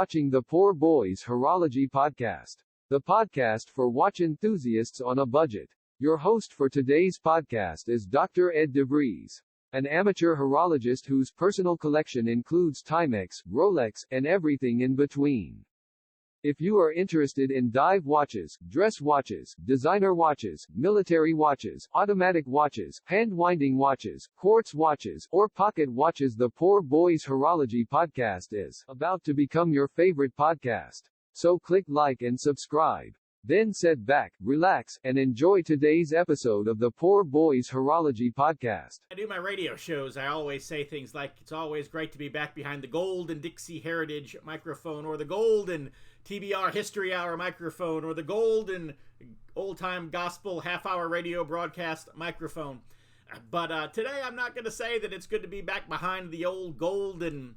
watching the Poor Boys Horology Podcast, the podcast for watch enthusiasts on a budget. Your host for today's podcast is Dr. Ed DeVries, an amateur horologist whose personal collection includes Timex, Rolex, and everything in between. If you are interested in dive watches, dress watches, designer watches, military watches, automatic watches, hand-winding watches, quartz watches, or pocket watches, the Poor Boys Horology Podcast is about to become your favorite podcast. So click like and subscribe. Then sit back, relax, and enjoy today's episode of the Poor Boys Horology Podcast. I do my radio shows. I always say things like, it's always great to be back behind the Golden Dixie Heritage microphone, or the Golden TBR History Hour microphone, or the Golden Old-Time Gospel half-hour radio broadcast microphone. But today I'm not going to say that it's good to be back behind the old Golden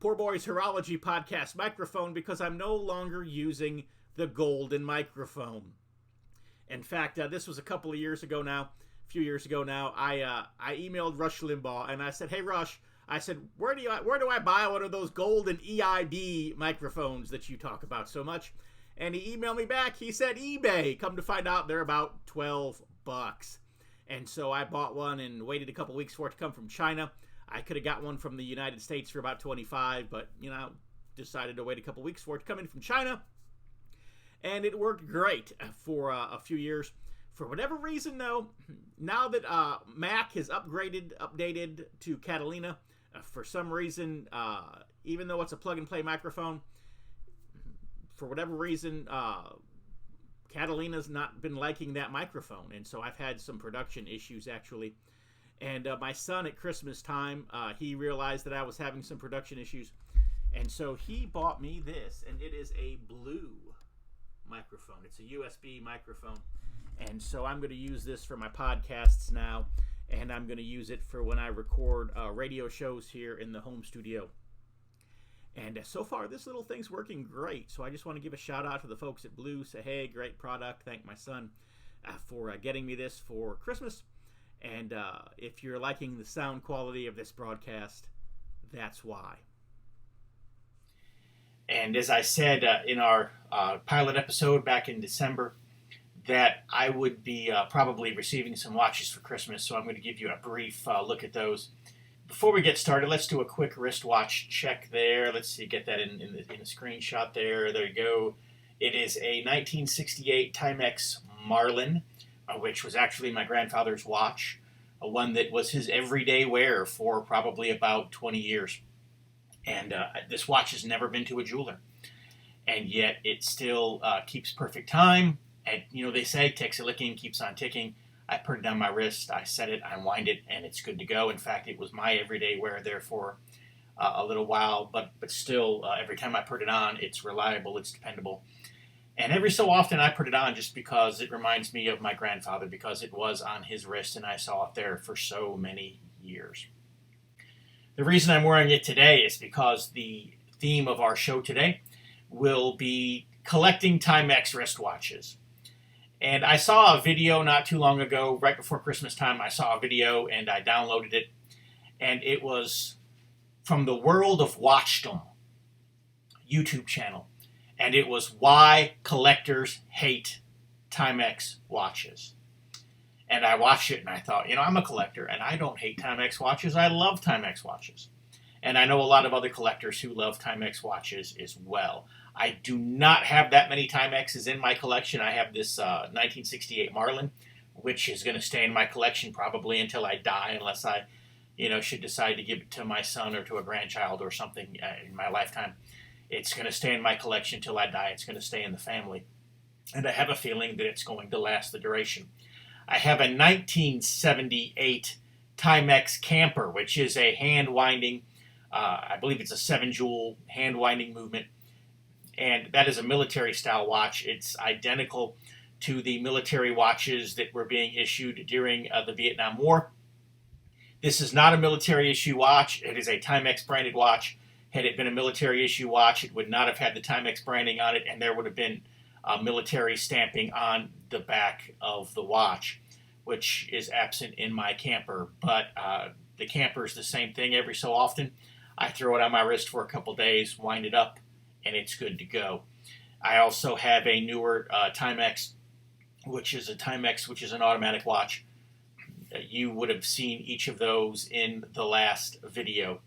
Poor Boys Horology Podcast microphone, because I'm no longer using the Golden microphone. In fact, this was a few years ago now, I emailed Rush Limbaugh and I said, "Hey Rush," I said, where do I buy one of those Golden EIB microphones that you talk about so much?" And he emailed me back. He said eBay. Come to find out, they're about $12. And so I bought one and waited a couple weeks for it to come from China. I could have got one from the United States for about $25, but decided to wait a couple weeks for it to come in from China. And it worked great for a few years. For whatever reason, though, now that Mac has updated to Catalina, for some reason, even though it's a plug-and-play microphone, for whatever reason, Catalina's not been liking that microphone. And so I've had some production issues, actually. And my son, at Christmas time, he realized that I was having some production issues. And so he bought me this, and it is a blue microphone. It's a USB microphone. And so I'm going to use this for my podcasts now, and I'm going to use it for when I record radio shows here in the home studio. And so far, this little thing's working great. So I just want to give a shout out to the folks at Blue. Say, hey, great product. Thank my son for getting me this for Christmas. And if you're liking the sound quality of this broadcast, that's why. And as I said in our pilot episode back in December, that I would be probably receiving some watches for Christmas, so I'm going to give you a brief look at those. Before we get started, let's do a quick wristwatch check there. Let's see, get that in the screenshot there. There you go. It is a 1968 Timex Marlin, which was actually my grandfather's watch, one that was his everyday wear for probably about 20 years. And this watch has never been to a jeweler. And yet it still keeps perfect time. And, they say, takes a licking, keeps on ticking. I put it on my wrist, I set it, I wind it, and it's good to go. In fact, it was my everyday wear there for a little while. But still, every time I put it on, it's reliable, it's dependable. And every so often I put it on just because it reminds me of my grandfather, because it was on his wrist and I saw it there for so many years. The reason I'm wearing it today is because the theme of our show today will be collecting Timex wristwatches. And I saw a video not too long ago, right before Christmas time. I saw a video and I downloaded it. And it was from the World of Watchdom YouTube channel. And it was Why Collectors Hate Timex Watches. And I watched it and I thought, I'm a collector and I don't hate Timex watches. I love Timex watches. And I know a lot of other collectors who love Timex watches as well. I do not have that many Timexes in my collection. I have this 1968 Marlin, which is going to stay in my collection probably until I die, unless I, should decide to give it to my son or to a grandchild or something in my lifetime. It's going to stay in my collection until I die. It's going to stay in the family. And I have a feeling that it's going to last the duration. I have a 1978 Timex Camper, which is a hand-winding, I believe it's a 7-jewel hand-winding movement. And that is a military-style watch. It's identical to the military watches that were being issued during the Vietnam War. This is not a military-issue watch. It is a Timex-branded watch. Had it been a military-issue watch, it would not have had the Timex branding on it, and there would have been military stamping on the back of the watch, which is absent in my camper. But the camper is the same thing every so often. I throw it on my wrist for a couple days, wind it up, and it's good to go. I also have a newer Timex, which is an automatic watch. You would have seen each of those in the last video.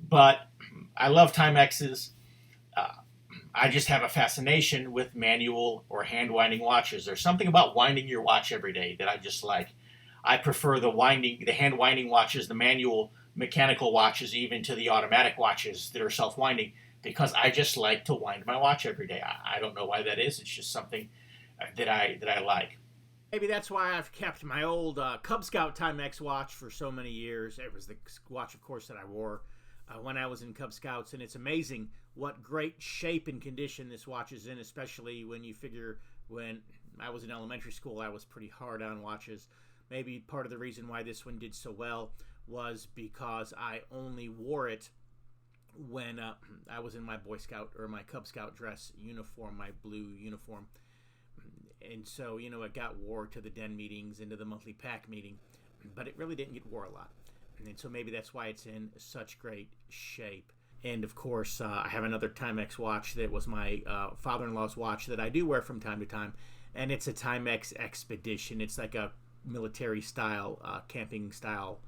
But I love Timexes. I just have a fascination with manual or hand winding watches. There's something about winding your watch every day that I just like. I prefer the hand winding watches, the manual mechanical watches, even to the automatic watches that are self-winding, because I just like to wind my watch every day. I don't know why that is. It's just something that I like. Maybe that's why I've kept my old Cub Scout Timex watch for so many years. It was the watch, of course, that I wore when I was in Cub Scouts, and it's amazing what great shape and condition this watch is in, especially when you figure when I was in elementary school, I was pretty hard on watches. Maybe part of the reason why this one did so well was because I only wore it when I was in my Boy Scout or my Cub Scout dress uniform, my blue uniform. And so, it got wore to the den meetings, into the monthly pack meeting, but it really didn't get wore a lot. And so maybe that's why it's in such great shape. And of course, I have another Timex watch that was my father-in-law's watch that I do wear from time to time. And it's a Timex Expedition. It's like a military style, camping style,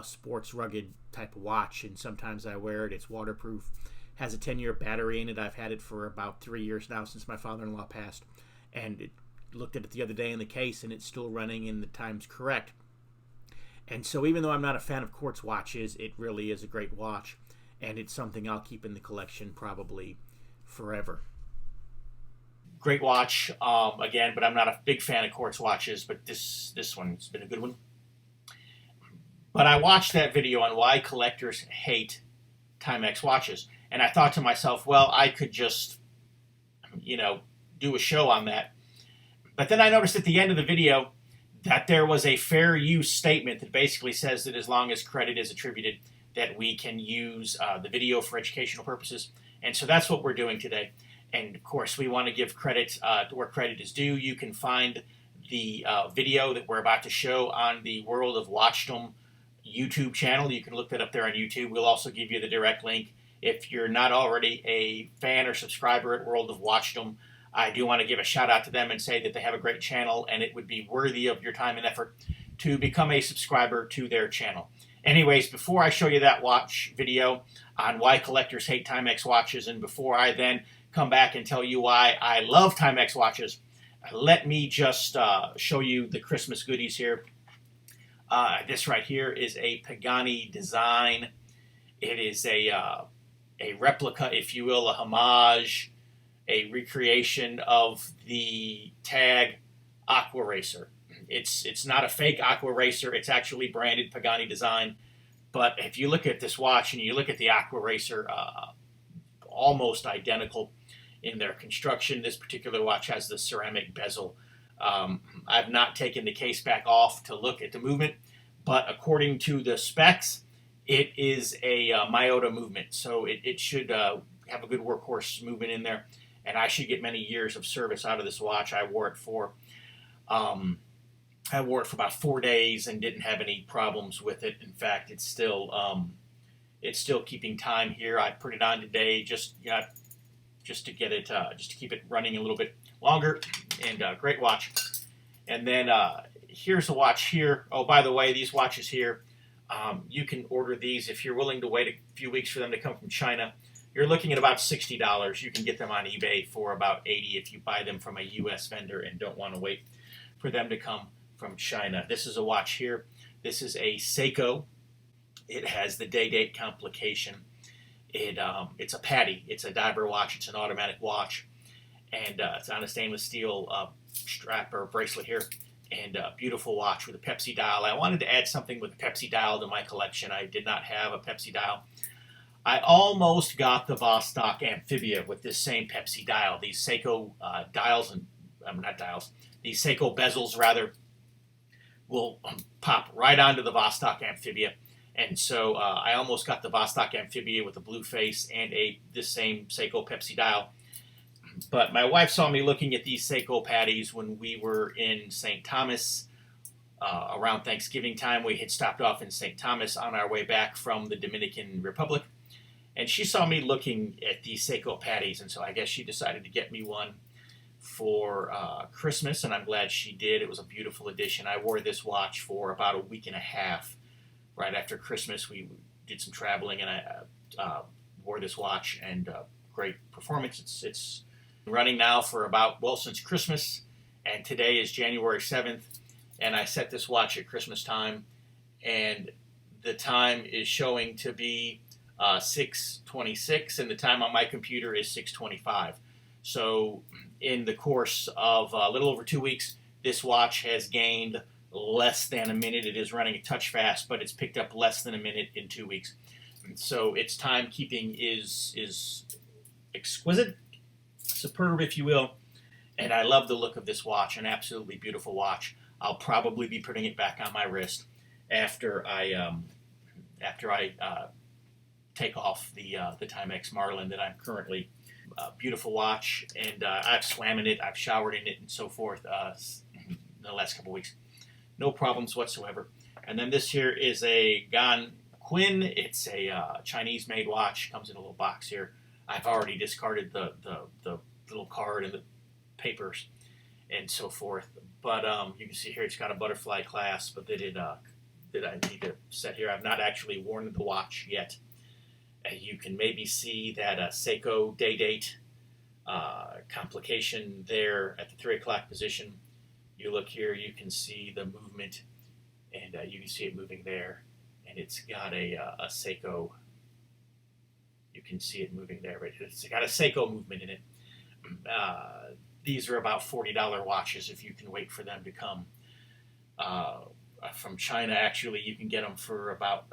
sports rugged type of watch. And sometimes I wear it. It's waterproof. Has a 10-year battery in it. I've had it for about 3 years now since my father-in-law passed. And it looked at it the other day in the case, and it's still running and the time's correct. And so even though I'm not a fan of quartz watches, it really is a great watch, and it's something I'll keep in the collection probably forever. Great watch, again, but I'm not a big fan of quartz watches, but this one's been a good one. But I watched that video on why collectors hate Timex watches, and I thought to myself, well, I could just, do a show on that. But then I noticed at the end of the video that there was a fair use statement that basically says that as long as credit is attributed, that we can use the video for educational purposes. And so that's what we're doing today. And of course, we want to give credit to where credit is due. You can find the video that we're about to show on the World of Watchdom YouTube channel. You can look that up there on YouTube. We'll also give you the direct link. If you're not already a fan or subscriber at World of Watchdom, I do want to give a shout out to them and say that they have a great channel, and it would be worthy of your time and effort to become a subscriber to their channel. Anyways, before I show you that watch video on why collectors hate Timex watches, and before I then come back and tell you why I love Timex watches, let me just show you the Christmas goodies here. This right here is a Pagani design. It is a replica, if you will, a homage, a recreation of the Tag Aqua Racer. It's not a fake Aqua Racer. It's actually branded Pagani design. But if you look at this watch and you look at the Aqua Racer, almost identical in their construction. This particular watch has the ceramic bezel. I've not taken the case back off to look at the movement, but according to the specs, it is a Miyota movement. So it should have a good workhorse movement in there. And I should get many years of service out of this watch. I wore it for about 4 days and didn't have any problems with it. In fact, it's still keeping time here. I put it on today just to get it, just to keep it running a little bit longer. And great watch. And then here's a watch here. Oh, by the way, these watches here, you can order these if you're willing to wait a few weeks for them to come from China. You're looking at about $60. You can get them on eBay for about $80 if you buy them from a U.S. vendor and don't want to wait for them to come from China. This is a watch here. This is a Seiko. It has the day-date complication. It's a Paddy. It's a diver watch. It's an automatic watch. And it's on a stainless steel strap or bracelet here. And a beautiful watch with a Pepsi dial. I wanted to add something with a Pepsi dial to my collection. I did not have a Pepsi dial. I almost got the Vostok Amphibia with this same Pepsi dial. These Seiko these Seiko bezels, rather, will pop right onto the Vostok Amphibia. And so I almost got the Vostok Amphibia with a blue face and this same Seiko Pepsi dial. But my wife saw me looking at these Seiko Paddies when we were in St. Thomas around Thanksgiving time. We had stopped off in St. Thomas on our way back from the Dominican Republic, and she saw me looking at these Seiko patties, and so I guess she decided to get me one for Christmas, and I'm glad she did. It was a beautiful addition. I wore this watch for about a week and a half. Right after Christmas, we did some traveling, and I wore this watch, and great performance. It's running now for since Christmas, and today is January 7th, and I set this watch at Christmas time, and the time is showing to be 6:26, and the time on my computer is 6:25. So in the course of a little over 2 weeks, this watch has gained less than a minute. It is running a touch fast, but it's picked up less than a minute in 2 weeks. And so its timekeeping is exquisite, superb, if you will. And I love the look of this watch, an absolutely beautiful watch. I'll probably be putting it back on my wrist after I take off the Timex Marlin that I'm currently. Beautiful watch, and I've swam in it, I've showered in it, and so forth in the last couple weeks. No problems whatsoever. And then this here is a Gan Quinn. It's a Chinese-made watch. Comes in a little box here. I've already discarded the little card and the papers and so forth. But you can see here it's got a butterfly clasp that I need to set here. I've not actually worn the watch yet. You can maybe see that Seiko day date complication there at the 3 o'clock position. You look here, you can see the movement, and you can see it moving there. And it's got a Seiko. You can see it moving there, but it's got a Seiko movement in it. These are about $40 watches if you can wait for them to come. From China, actually, you can get them for about...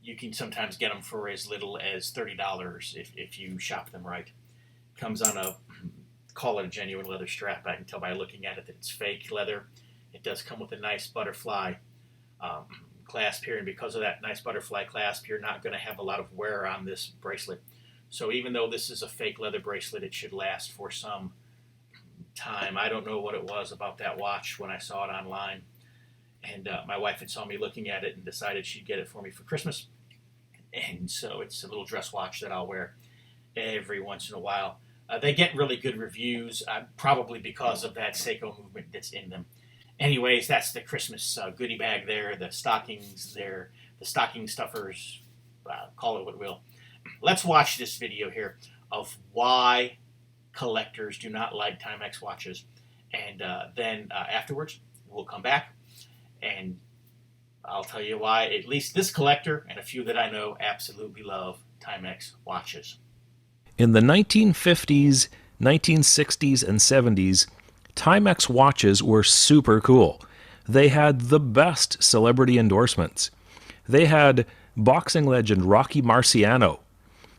you can sometimes get them for as little as $30 if you shop them right. Comes on call it a genuine leather strap. I can tell by looking at it that it's fake leather. It does come with a nice butterfly clasp here, and because of that nice butterfly clasp, you're not going to have a lot of wear on this bracelet. So even though this is a fake leather bracelet, it should last for some time. I don't know what it was about that watch when I saw it online. And my wife had saw me looking at it and decided she'd get it for me for Christmas. And so it's a little dress watch that I'll wear every once in a while. They get really good reviews, probably because of that Seiko movement that's in them. Anyways, that's the Christmas goodie bag there, the stockings there, the stocking stuffers, call it what it will. Let's watch this video here of why collectors do not like Timex watches. And then afterwards, we'll come back and I'll tell you why at least this collector and a few that I know absolutely love Timex watches. In the 1950s, 1960s, and 70s, Timex watches were super cool. They had the best celebrity endorsements. They had boxing legend Rocky Marciano.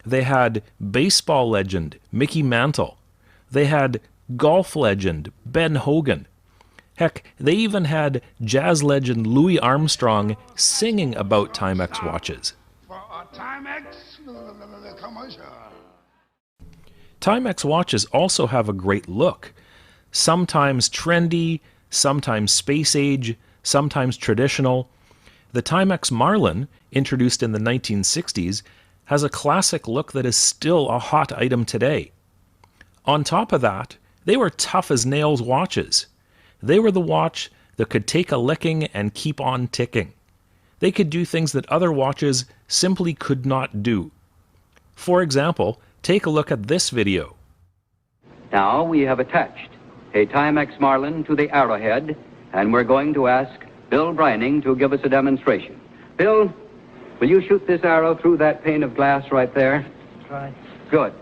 They had baseball legend Mickey Mantle. They had golf legend Ben Hogan. Heck, they even had jazz legend Louis Armstrong singing about Timex watches. Timex watches also have a great look. Sometimes trendy, sometimes space age, sometimes traditional. The Timex Marlin, introduced in the 1960s, has a classic look that is still a hot item today. On top of that, they were tough as nails watches. They were the watch that could take a licking and keep on ticking. They could do things that other watches simply could not do. For example, take a look at this video. Now we have attached a Timex Marlin to the arrowhead, and we're going to ask Bill Brining to give us a demonstration. Bill, will you shoot this arrow through that pane of glass right there? Try. Good.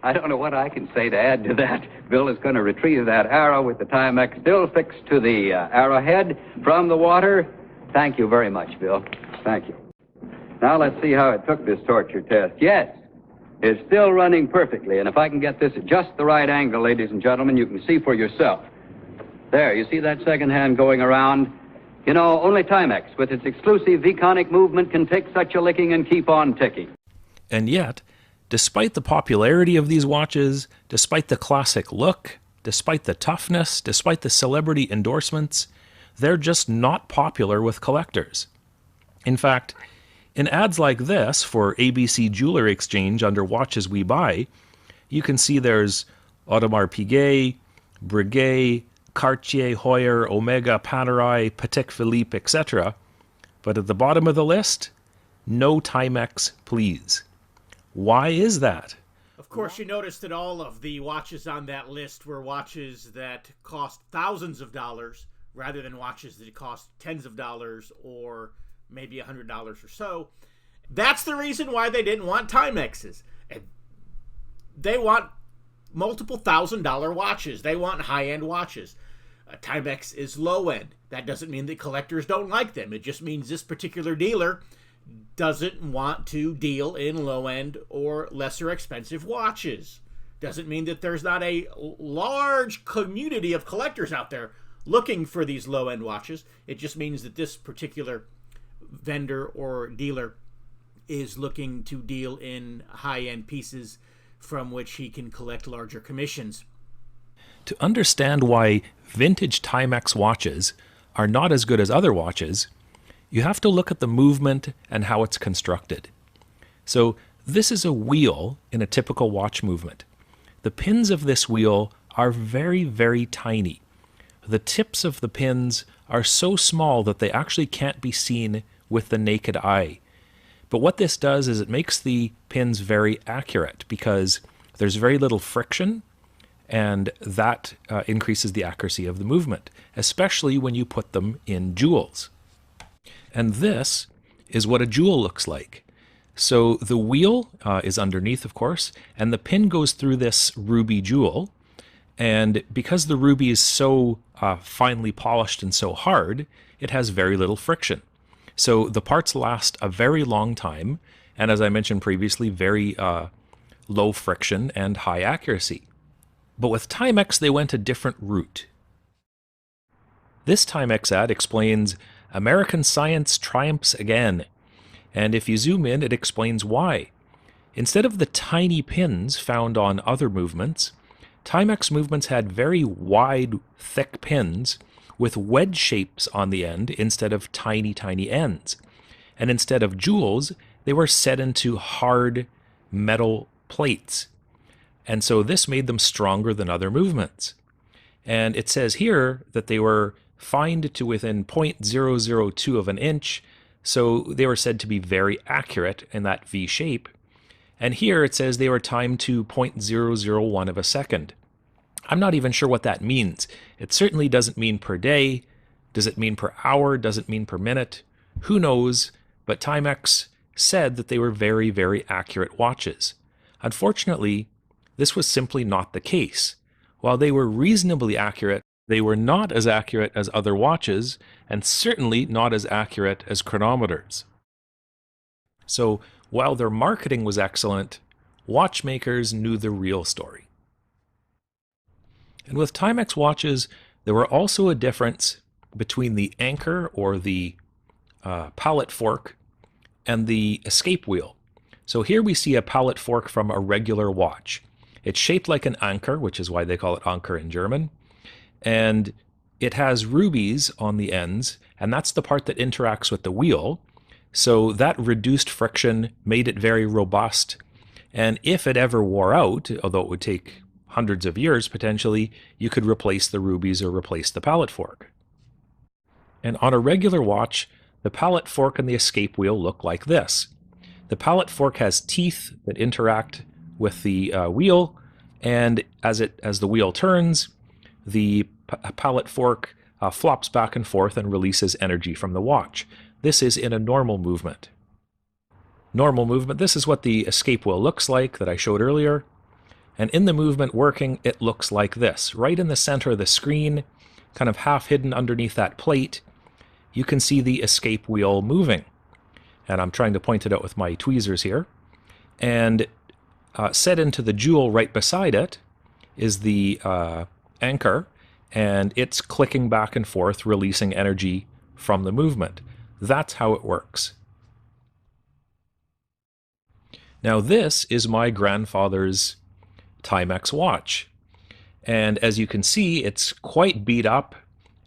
I don't know what I can say to add to that. Bill is going to retrieve that arrow with the Timex still fixed to the arrowhead from the water. Thank you very much, Bill. Thank you. Now let's see how it took this torture test. Yes, it's still running perfectly, and if I can get this at just the right angle, ladies and gentlemen, you can see for yourself. There, you see that second hand going around? You know, only Timex, with its exclusive V-conic movement, can take such a licking and keep on ticking. And yet, despite the popularity of these watches, despite the classic look, despite the toughness, despite the celebrity endorsements, they're just not popular with collectors. In fact, in ads like this for ABC Jewelry Exchange under Watches We Buy, you can see there's Audemars Piguet, Breguet, Cartier, Heuer, Omega, Panerai, Patek Philippe, etc. But at the bottom of the list, no Timex, please. Why is that? Of course, you noticed that all of the watches on that list were watches that cost thousands of dollars rather than watches that cost tens of dollars or maybe $100 or so. That's the reason why they didn't want Timexes. They want multiple $1,000 watches. They want high-end watches. Timex is low-end. That doesn't mean that collectors don't like them. It just means this particular dealer doesn't want to deal in low-end or lesser expensive watches. Doesn't mean that there's not a large community of collectors out there looking for these low-end watches. It just means that this particular vendor or dealer is looking to deal in high-end pieces from which he can collect larger commissions. To understand why vintage Timex watches are not as good as other watches, you have to look at the movement and how it's constructed. So this is a wheel in a typical watch movement. The pins of this wheel are very, very tiny. The tips of the pins are so small that they actually can't be seen with the naked eye. But what this does is it makes the pins very accurate because there's very little friction, and that increases the accuracy of the movement, especially when you put them in jewels. And this is what a jewel looks like. So the wheel is underneath, of course, and the pin goes through this ruby jewel. And because the ruby is so finely polished and so hard, it has very little friction. So the parts last a very long time, and as I mentioned previously, very low friction and high accuracy. But with Timex, they went a different route. This Timex ad explains American science triumphs again. And if you zoom in, it explains why. Instead of the tiny pins found on other movements, Timex movements had very wide, thick pins with wedge shapes on the end instead of tiny, tiny ends. And instead of jewels, they were set into hard metal plates. And so this made them stronger than other movements. And it says here that they were fined to within 0.002 of an inch, so they were said to be very accurate in that V shape. And here it says they were timed to 0.001 of a second. I'm not even sure what that means. It certainly doesn't mean per day. Does it mean per hour? Does it mean per minute? Who knows? But Timex said that they were very, very accurate watches. Unfortunately, this was simply not the case. While they were reasonably accurate, they were not as accurate as other watches, and certainly not as accurate as chronometers. So, while their marketing was excellent, watchmakers knew the real story. And with Timex watches, there were also a difference between the anchor or the pallet fork and the escape wheel. So here we see a pallet fork from a regular watch. It's shaped like an anchor, which is why they call it Anker in German. And it has rubies on the ends, and that's the part that interacts with the wheel. So that reduced friction made it very robust. And if it ever wore out, although it would take hundreds of years potentially, you could replace the rubies or replace the pallet fork. And on a regular watch, the pallet fork and the escape wheel look like this. The pallet fork has teeth that interact with the wheel, and as the wheel turns, the pallet fork flops back and forth and releases energy from the watch. This is in a normal movement. Normal movement, this is what the escape wheel looks like that I showed earlier. And in the movement working, it looks like this. Right in the center of the screen, kind of half hidden underneath that plate, you can see the escape wheel moving. And I'm trying to point it out with my tweezers here. And set into the jewel right beside it is the anchor, and it's clicking back and forth, releasing energy from the movement. That's how it works. Now this is my grandfather's Timex watch. And as you can see, it's quite beat up.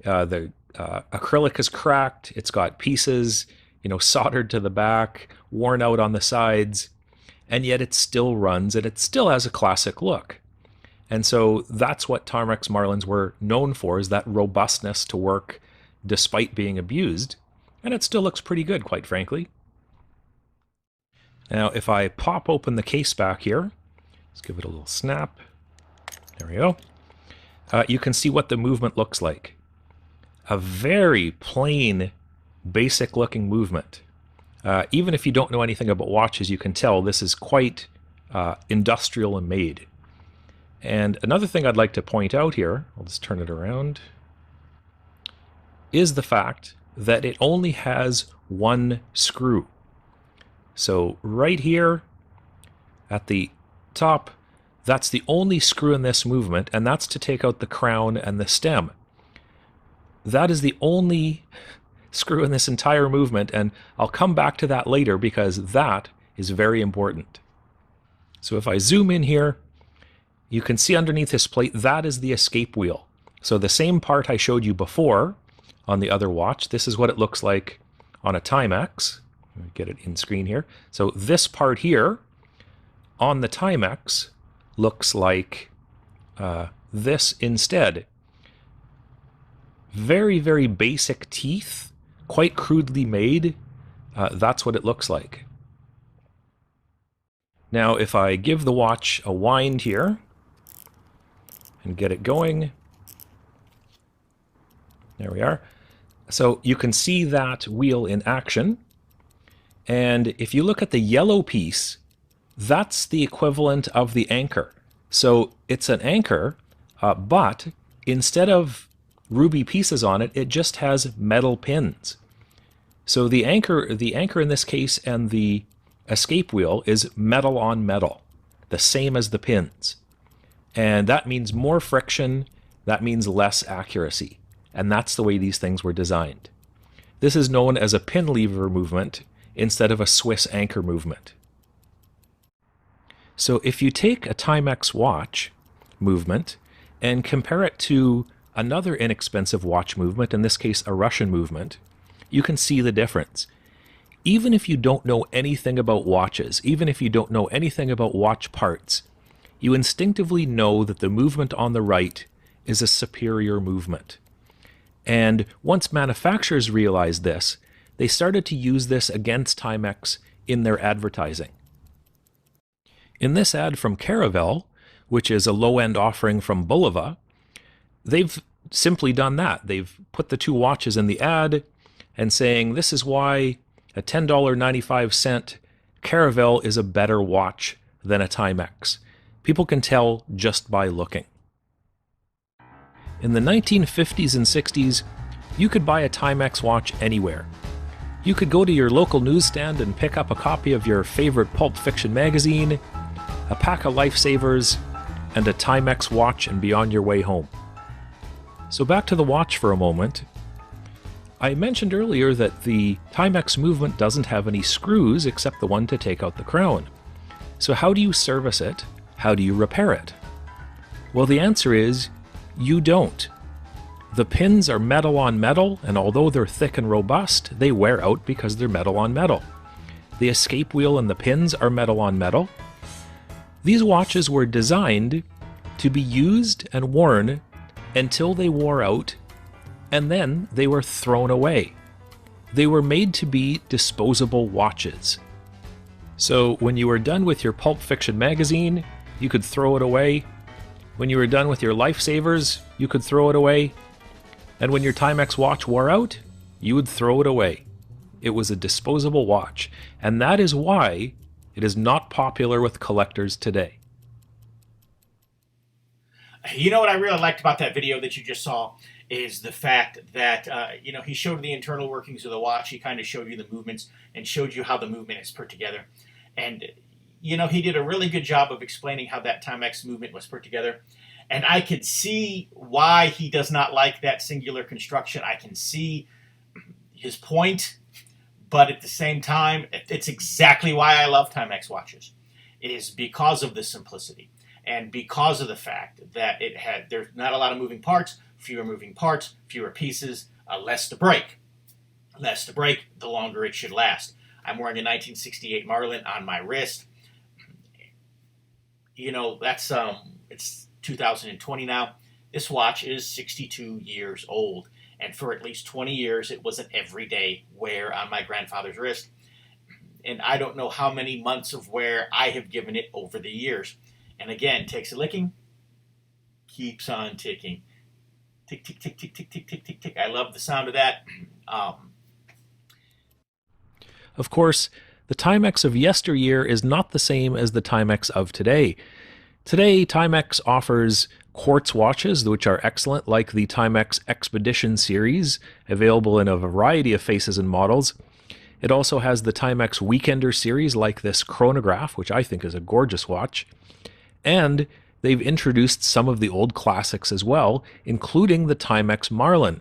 The acrylic is cracked. It's got pieces, soldered to the back, worn out on the sides, and yet it still runs and it still has a classic look. And so that's what Timex Marlins were known for, is that robustness to work despite being abused. And it still looks pretty good, quite frankly. Now, if I pop open the case back here, let's give it a little snap. There we go. You can see what the movement looks like. A very plain, basic-looking movement. Even if you don't know anything about watches, you can tell this is quite industrial and made. And another thing I'd like to point out here, I'll just turn it around, is the fact that it only has one screw. So right here at the top, that's the only screw in this movement, and that's to take out the crown and the stem. That is the only screw in this entire movement, and I'll come back to that later because that is very important. So if I zoom in here, you can see underneath this plate, that is the escape wheel. So the same part I showed you before on the other watch, this is what it looks like on a Timex. Let me get it in screen here. So this part here on the Timex looks like this instead. Very, very basic teeth, quite crudely made. That's what it looks like. Now, if I give the watch a wind here and get it going, there we are. So you can see that wheel in action. And if you look at the yellow piece, that's the equivalent of the anchor. So it's an anchor, but instead of ruby pieces on it, it just has metal pins. So the anchor in this case and the escape wheel is metal on metal, the same as the pins. And that means more friction, that means less accuracy. And that's the way these things were designed. This is known as a pin lever movement instead of a Swiss anchor movement. So if you take a Timex watch movement and compare it to another inexpensive watch movement, in this case a Russian movement, you can see the difference. Even if you don't know anything about watches, even if you don't know anything about watch parts, you instinctively know that the movement on the right is a superior movement. And once manufacturers realized this, they started to use this against Timex in their advertising. In this ad from Caravel, which is a low-end offering from Bulova, they've simply done that. They've put the two watches in the ad and saying, this is why a $10.95 Caravel is a better watch than a Timex. People can tell just by looking. In the 1950s and 60s, you could buy a Timex watch anywhere. You could go to your local newsstand and pick up a copy of your favorite pulp fiction magazine, a pack of Lifesavers, and a Timex watch and be on your way home. So back to the watch for a moment. I mentioned earlier that the Timex movement doesn't have any screws except the one to take out the crown. So how do you service it? How do you repair it? Well, the answer is you don't. The pins are metal on metal, and although they're thick and robust, they wear out because they're metal on metal. The escape wheel and the pins are metal on metal. These watches were designed to be used and worn until they wore out, and then they were thrown away. They were made to be disposable watches. So when you were done with your Pulp Fiction magazine, you could throw it away. When you were done with your Lifesavers, you could throw it away. And when your Timex watch wore out, you would throw it away. It was a disposable watch, and that is why it is not popular with collectors today. You know what I really liked about that video that you just saw is the fact that, he showed the internal workings of the watch. He kind of showed you the movements and showed you how the movement is put together. And, he did a really good job of explaining how that Timex movement was put together. And I could see why he does not like that singular construction. I can see his point, but at the same time, it's exactly why I love Timex watches, is because of the simplicity. And because of the fact that there's not a lot of moving parts, fewer pieces, less to break. Less to break, the longer it should last. I'm wearing a 1968 Marlin on my wrist. That's it's 2020 now. This watch is 62 years old, and for at least 20 years it was an everyday wear on my grandfather's wrist. And I don't know how many months of wear I have given it over the years. And again, takes a licking, keeps on ticking. Tick, tick, tick, tick, tick, tick, tick, tick, tick. I love the sound of that. Of course, the Timex of yesteryear is not the same as the Timex of today. Today, Timex offers quartz watches, which are excellent, like the Timex Expedition series, available in a variety of faces and models. It also has the Timex Weekender series, like this chronograph, which I think is a gorgeous watch. And they've introduced some of the old classics as well, including the Timex Marlin.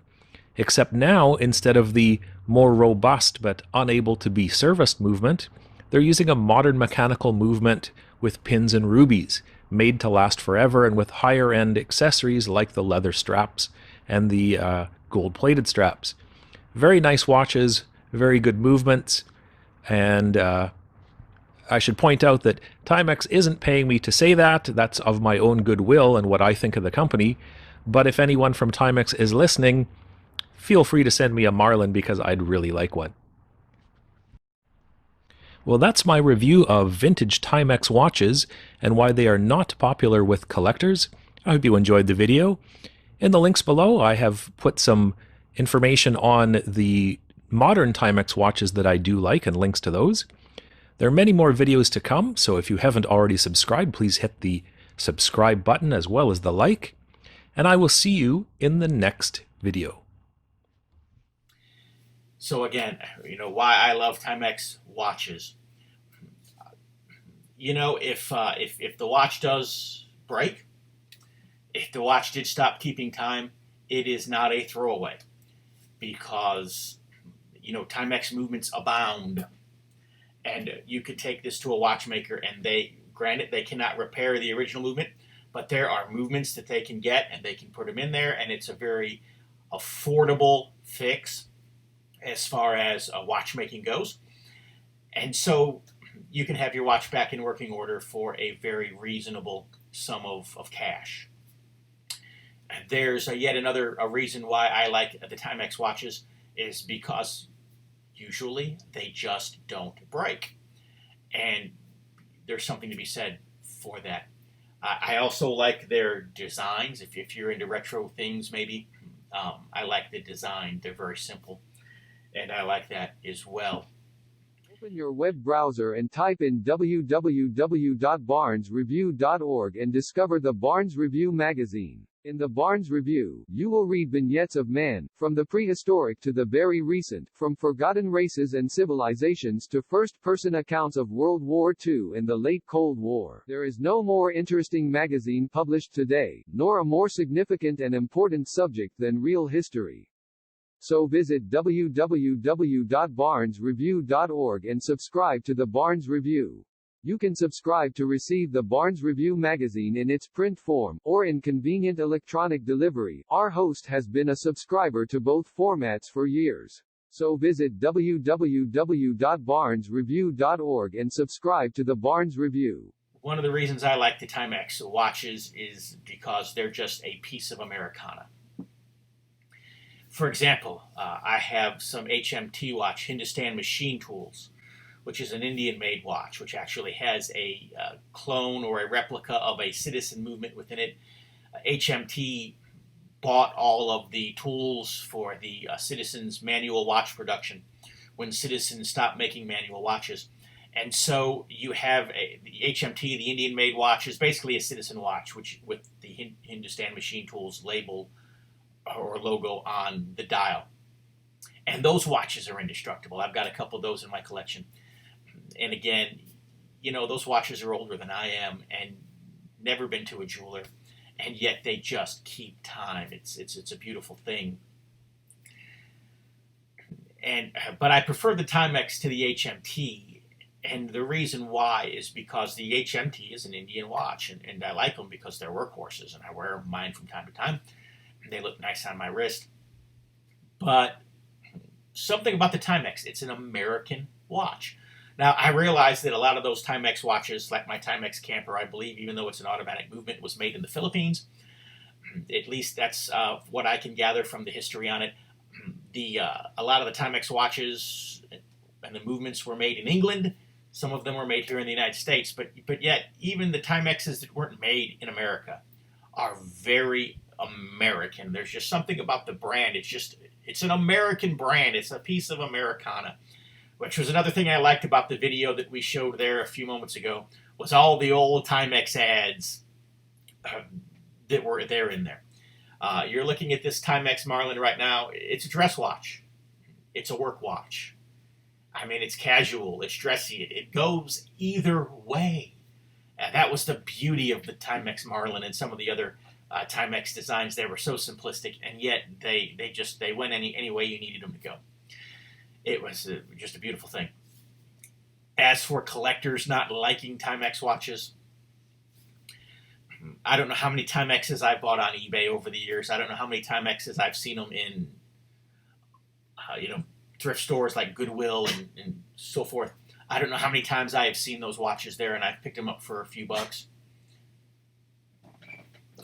Except now, instead of the more robust but unable to be serviced movement, they're using a modern mechanical movement with pins and rubies, made to last forever and with higher-end accessories like the leather straps and the gold-plated straps. Very nice watches, very good movements, and I should point out that Timex isn't paying me to say that. That's of my own goodwill and what I think of the company. But if anyone from Timex is listening, feel free to send me a Marlin because I'd really like one. Well, that's my review of vintage Timex watches and why they are not popular with collectors. I hope you enjoyed the video. In the links below, I have put some information on the modern Timex watches that I do like and links to those. There are many more videos to come, so if you haven't already subscribed, please hit the subscribe button as well as the like, and I will see you in the next video. So again, why I love Timex watches. If the watch does break, if the watch did stop keeping time, it is not a throwaway, because Timex movements abound. And you could take this to a watchmaker and they cannot repair the original movement, but there are movements that they can get and they can put them in there, and it's a very affordable fix as far as watchmaking goes. And so you can have your watch back in working order for a very reasonable sum of cash. And there's yet another reason why I like the Timex watches is because usually they just don't break. And there's something to be said for that. I also like their designs. If you're into retro things, maybe, I like the design. They're very simple. And I like that as well. Open your web browser and type in www.barnesreview.org and discover the Barnes Review magazine. In the Barnes Review, you will read vignettes of man, from the prehistoric to the very recent, from forgotten races and civilizations to first-person accounts of World War II and the late Cold War. There is no more interesting magazine published today, nor a more significant and important subject than real history. So visit www.barnesreview.org and subscribe to the Barnes Review. You can subscribe to receive the Barnes Review magazine in its print form, or in convenient electronic delivery. Our host has been a subscriber to both formats for years. So visit www.barnesreview.org and subscribe to the Barnes Review. One of the reasons I like the Timex watches is because they're just a piece of Americana. For example, I have some HMT watch, Hindustan Machine Tools, which is an Indian-made watch, which actually has a clone or a replica of a Citizen movement within it. HMT bought all of the tools for the Citizen's manual watch production when Citizen stopped making manual watches. And so you have the HMT, the Indian-made watch, is basically a Citizen watch, which with the Hindustan Machine Tools label or logo on the dial. And those watches are indestructible. I've got a couple of those in my collection. And again, those watches are older than I am and never been to a jeweler, and yet they just keep time. It's a beautiful thing. But I prefer the Timex to the HMT, And the reason why is because the HMT is an Indian watch, and I like them because they're workhorses, and I wear mine from time to time. They look nice on my wrist. But something about the Timex, it's an American watch. Now, I realize that a lot of those Timex watches, like my Timex Camper, I believe, even though it's an automatic movement, was made in the Philippines. At least that's what I can gather from the history on it. A lot of the Timex watches and the movements were made in England. Some of them were made here in the United States, but yet even the Timexes that weren't made in America are very American. There's just something about the brand. It's an American brand. It's a piece of Americana, which was another thing I liked about the video that we showed there a few moments ago, was all the old Timex ads that were there in there. You're looking at this Timex Marlin right now. It's a dress watch. It's a work watch. I mean, it's casual. It's dressy. It goes either way. That was the beauty of the Timex Marlin and some of the other Timex designs. They were so simplistic, and yet they went any way you needed them to go. It was just a beautiful thing. As for collectors not liking Timex watches, I don't know how many Timexes I've bought on eBay over the years. I don't know how many Timexes I've seen them in, thrift stores like Goodwill and so forth. I don't know how many times I have seen those watches there, and I've picked them up for a few bucks.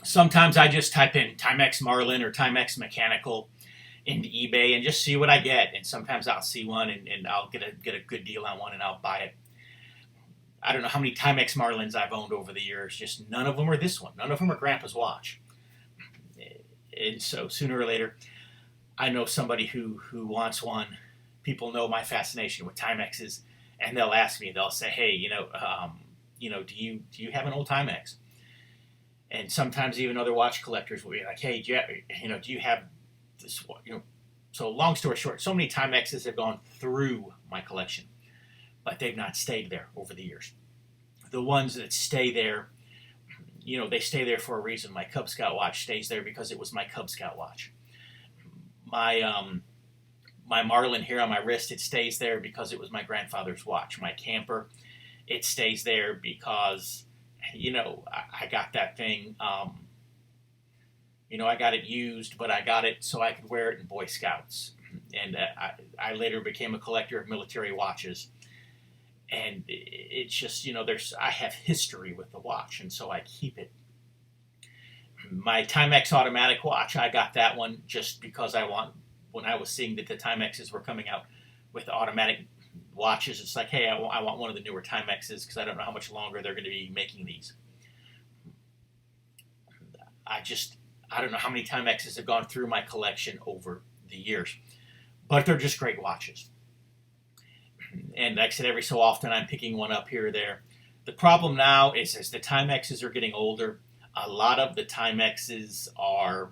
Sometimes I just type in Timex Marlin or Timex Mechanical into eBay and just see what I get. And sometimes I'll see one and I'll get a good deal on one and I'll buy it. I don't know how many Timex Marlins I've owned over the years. Just none of them are this one. None of them are Grandpa's watch. And so sooner or later, I know somebody who wants one. People know my fascination with Timexes, and they'll ask me. They'll say, "Hey, do you have an old Timex?" And sometimes even other watch collectors will be like, "Hey, do you have this one?" So long story short, so many Timexes have gone through my collection, but they've not stayed there over the years. The ones that stay there, they stay there for a reason. My Cub Scout watch stays there because it was my Cub Scout watch. My Marlin here on my wrist, it stays there because it was my grandfather's watch. My Camper, it stays there because, I got that thing. I got it used, but I got it so I could wear it in Boy Scouts. And I later became a collector of military watches. And it's just, I have history with the watch, and so I keep it. My Timex automatic watch, I got that one just because when I was seeing that the Timexes were coming out with automatic watches, it's like, hey, I want one of the newer Timexes because I don't know how much longer they're going to be making these. I don't know how many Timexes have gone through my collection over the years, but they're just great watches. And like I said, every so often I'm picking one up here or there. The problem now is as the Timexes are getting older, a lot of the Timexes are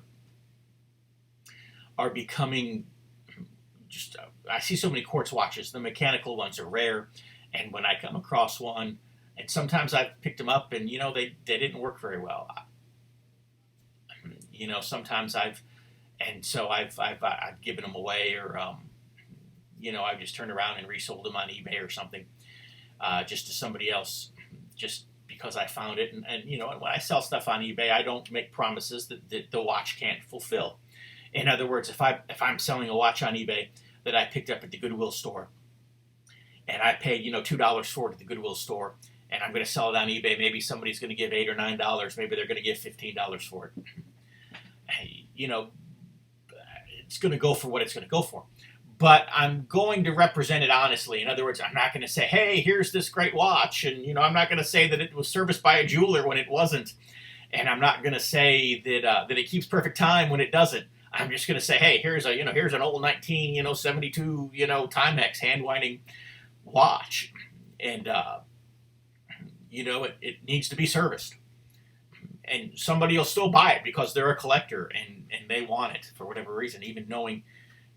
becoming just, I see so many quartz watches. The mechanical ones are rare. And when I come across one, and sometimes I've picked them up and, they didn't work very well. Sometimes I've given them away or, I've just turned around and resold them on eBay or something, just to somebody else, just because I found it. And when I sell stuff on eBay, I don't make promises that the watch can't fulfill. In other words, if I'm selling a watch on eBay that I picked up at the Goodwill store, and I paid $2 for it at the Goodwill store, and I'm going to sell it on eBay, maybe somebody's going to give $8 or $9, maybe they're going to give $15 for it. It's going to go for what it's going to go for. But I'm going to represent it honestly. In other words, I'm not going to say, hey, here's this great watch. And, I'm not going to say that it was serviced by a jeweler when it wasn't. And I'm not going to say that it keeps perfect time when it doesn't. I'm just going to say, hey, here's an old 1972, Timex hand winding watch. And, it needs to be serviced. And somebody will still buy it because they're a collector and they want it for whatever reason, even knowing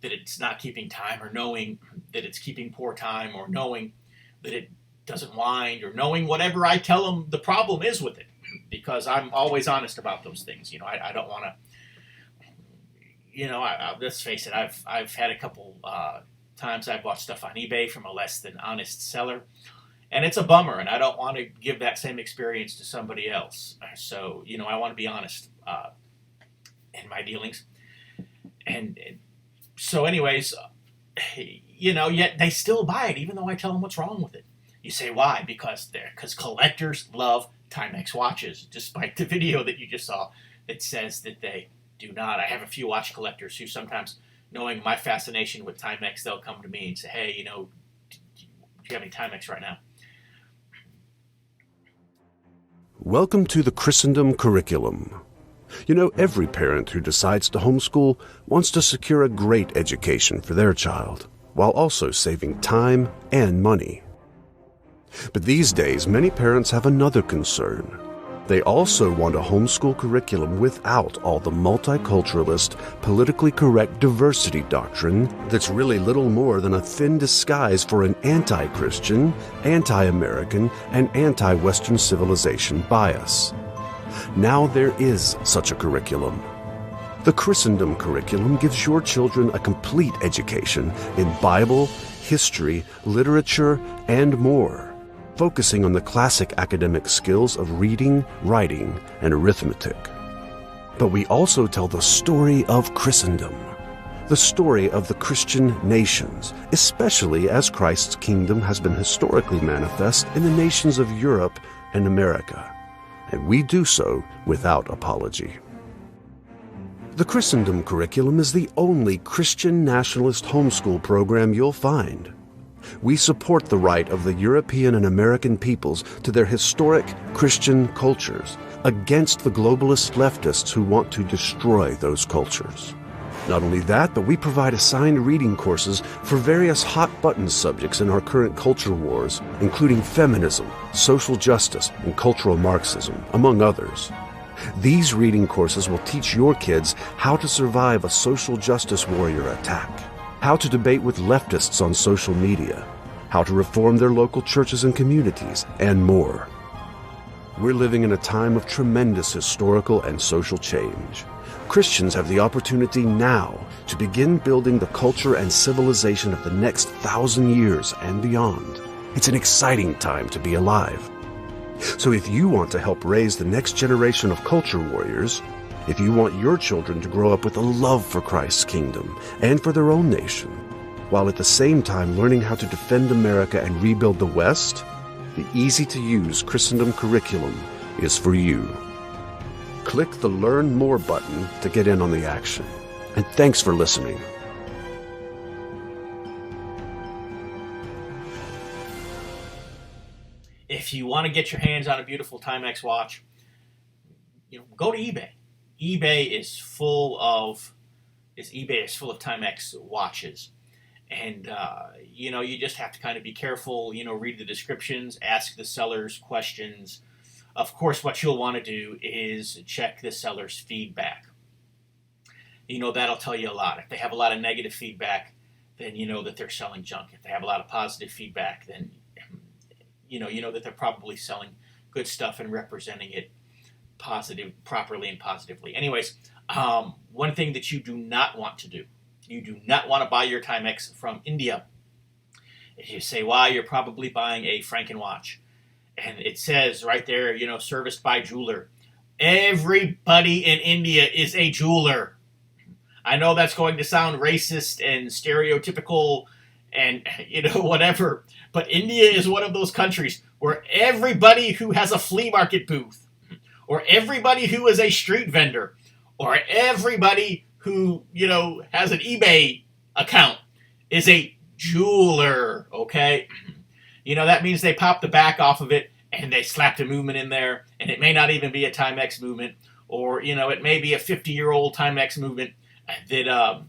that it's not keeping time or knowing that it's keeping poor time or knowing that it doesn't wind or knowing whatever I tell them the problem is with it, because I'm always honest about those things. I don't want to, let's face it, I've had a couple times I've bought stuff on eBay from a less than honest seller, And it's a bummer, and I don't want to give that same experience to somebody else. So, I want to be honest in my dealings. And so anyways, yet they still buy it, even though I tell them what's wrong with it. You say, why? Because collectors love Timex watches, despite the video that you just saw that says that they do not. I have a few watch collectors who sometimes, knowing my fascination with Timex, they'll come to me and say, hey, do you have any Timex right now? Welcome to the Christendom curriculum. Every parent who decides to homeschool wants to secure a great education for their child, while also saving time and money. But these days, many parents have another concern. They also want a homeschool curriculum without all the multiculturalist, politically correct diversity doctrine that's really little more than a thin disguise for an anti-Christian, anti-American, and anti-Western civilization bias. Now there is such a curriculum. The Christendom curriculum gives your children a complete education in Bible, history, literature, and more, focusing on the classic academic skills of reading, writing, and arithmetic. But we also tell the story of Christendom, the story of the Christian nations, especially as Christ's kingdom has been historically manifest in the nations of Europe and America, and we do so without apology. The Christendom curriculum is the only Christian nationalist homeschool program you'll find. We support the right of the European and American peoples to their historic Christian cultures against the globalist leftists who want to destroy those cultures. Not only that, but we provide assigned reading courses for various hot-button subjects in our current culture wars, including feminism, social justice, and cultural Marxism, among others. These reading courses will teach your kids how to survive a social justice warrior attack, how to debate with leftists on social media, how to reform their local churches and communities, and more. We're living in a time of tremendous historical and social change. Christians have the opportunity now to begin building the culture and civilization of the next 1,000 years and beyond. It's an exciting time to be alive. So if you want to help raise the next generation of culture warriors, if you want your children to grow up with a love for Christ's kingdom and for their own nation, while at the same time learning how to defend America and rebuild the West, the easy-to-use Christendom curriculum is for you. Click the Learn More button to get in on the action. And thanks for listening. If you want to get your hands on a beautiful Timex watch, go to eBay. eBay is full of Timex watches, and you just have to kind of be careful. Read the descriptions, ask the sellers questions. Of course, what you'll want to do is check the seller's feedback. That'll tell you a lot. If they have a lot of negative feedback, then you know that they're selling junk. If they have a lot of positive feedback, then you know that they're probably selling good stuff and representing it properly and positively. Anyways, one thing that you do not want to do, you do not want to buy your Timex from India. If you say why, you're probably buying a Franken watch. And it says right there, serviced by jeweler. Everybody in India is a jeweler. I know that's going to sound racist and stereotypical and, whatever. But India is one of those countries where everybody who has a flea market booth, or everybody who is a street vendor, or everybody who, has an eBay account is a jeweler, okay? That means they pop the back off of it and they slapped a movement in there, and it may not even be a Timex movement, or, it may be a 50-year-old Timex movement that,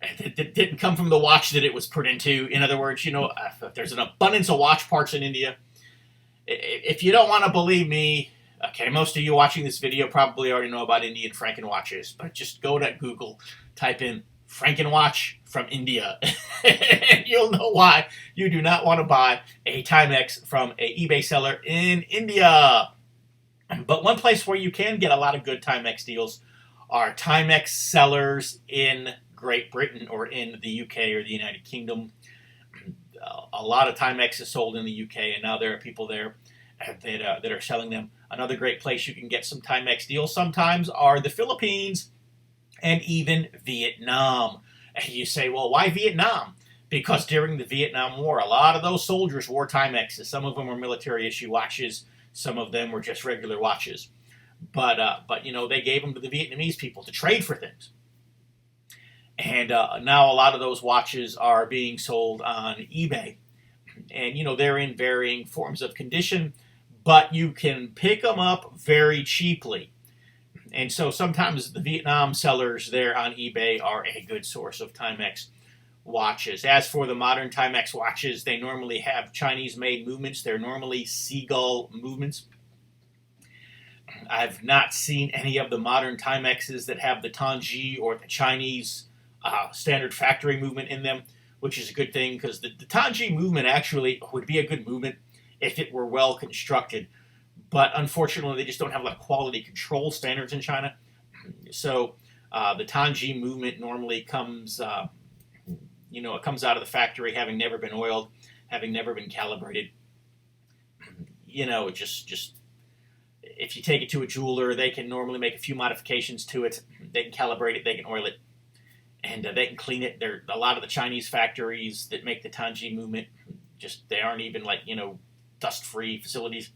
that didn't come from the watch that it was put into. In other words, there's an abundance of watch parts in India. If you don't want to believe me, okay, most of you watching this video probably already know about Indian Franken watches, but just go to Google, type in Franken watch from India, and you'll know why you do not want to buy a Timex from an eBay seller in India. But one place where you can get a lot of good Timex deals are Timex sellers in Great Britain or in the UK or the United Kingdom. a lot of Timex is sold in the UK, and now there are people there that are selling them. Another great place you can get some Timex deals sometimes are the Philippines and even Vietnam. And you say, well, why Vietnam? Because during the Vietnam War, a lot of those soldiers wore Timexes. Some of them were military issue watches. Some of them were just regular watches. But they gave them to the Vietnamese people to trade for things. And now a lot of those watches are being sold on eBay. And, they're in varying forms of condition, but you can pick them up very cheaply. And so sometimes the Vietnam sellers there on eBay are a good source of Timex watches. As for the modern Timex watches, they normally have Chinese-made movements. They're normally seagull movements. I've not seen any of the modern Timexes that have the Tanji or the Chinese standard factory movement in them, which is a good thing because the Tanji movement actually would be a good movement if it were well constructed. But unfortunately, they just don't have a lot of quality control standards in China. So the Tanji movement normally comes, it comes out of the factory having never been oiled, having never been calibrated. Just if you take it to a jeweler, they can normally make a few modifications to it. They can calibrate it, they can oil it, and they can clean it. There a lot of the Chinese factories that make the Tanji movement, they aren't even dust-free facilities.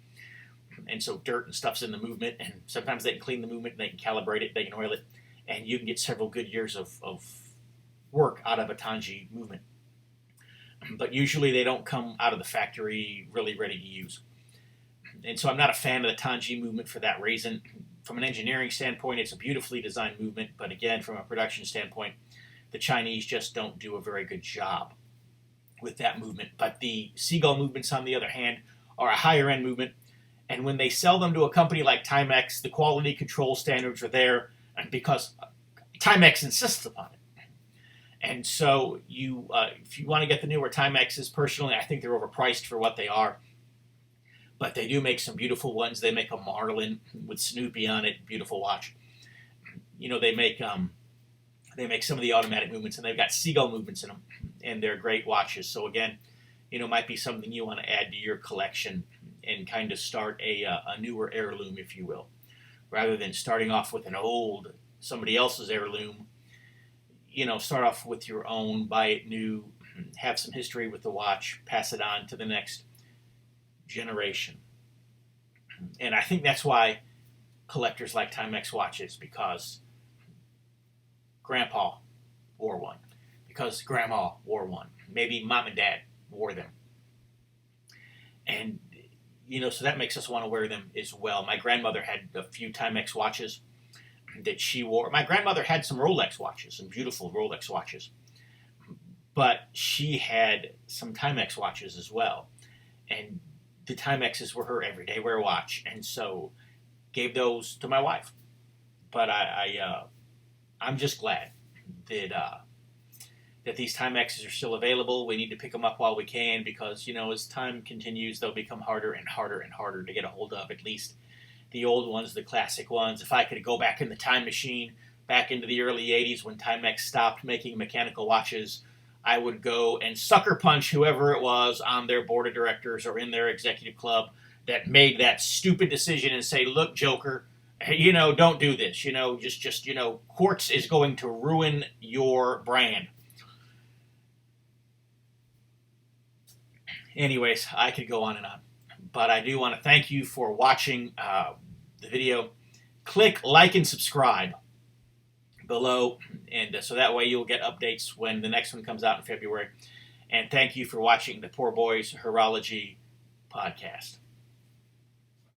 And so dirt and stuff's in the movement, and sometimes they can clean the movement, and they can calibrate it, they can oil it, and you can get several good years of work out of a Tanji movement. But usually they don't come out of the factory really ready to use. And so I'm not a fan of the Tanji movement for that reason. From an engineering standpoint, it's a beautifully designed movement, but again, from a production standpoint, the Chinese just don't do a very good job with that movement. But the seagull movements, on the other hand, are a higher end movement. And when they sell them to a company like Timex, the quality control standards are there because Timex insists upon it. And so if you want to get the newer Timexes, personally, I think they're overpriced for what they are. But they do make some beautiful ones. They make a Marlin with Snoopy on it, beautiful watch. They make some of the automatic movements, and they've got seagull movements in them, and they're great watches. So again, might be something you want to add to your collection and kind of start a newer heirloom, if you will, rather than starting off with somebody else's heirloom. Start off with your own, buy it new, have some history with the watch, pass it on to the next generation. And I think that's why collectors like Timex watches, because Grandpa wore one, because Grandma wore one, maybe Mom and Dad wore them. And so that makes us want to wear them as well. My grandmother had a few Timex watches that she wore. My grandmother had some Rolex watches, some beautiful Rolex watches. But she had some Timex watches as well. And the Timexes were her everyday wear watch. And so gave those to my wife. But I'm just glad that these Timexes are still available. We need to pick them up while we can because, as time continues, they'll become harder and harder and harder to get a hold of, at least the old ones, the classic ones. If I could go back in the time machine, back into the early 80s when Timex stopped making mechanical watches, I would go and sucker punch whoever it was on their board of directors or in their executive club that made that stupid decision and say, look, Joker, don't do this. Quartz is going to ruin your brand. Anyways, I could go on and on, but I do want to thank you for watching the video. Click like and subscribe below, and so that way you'll get updates when the next one comes out in February. And thank you for watching the Poor Boys Horology podcast.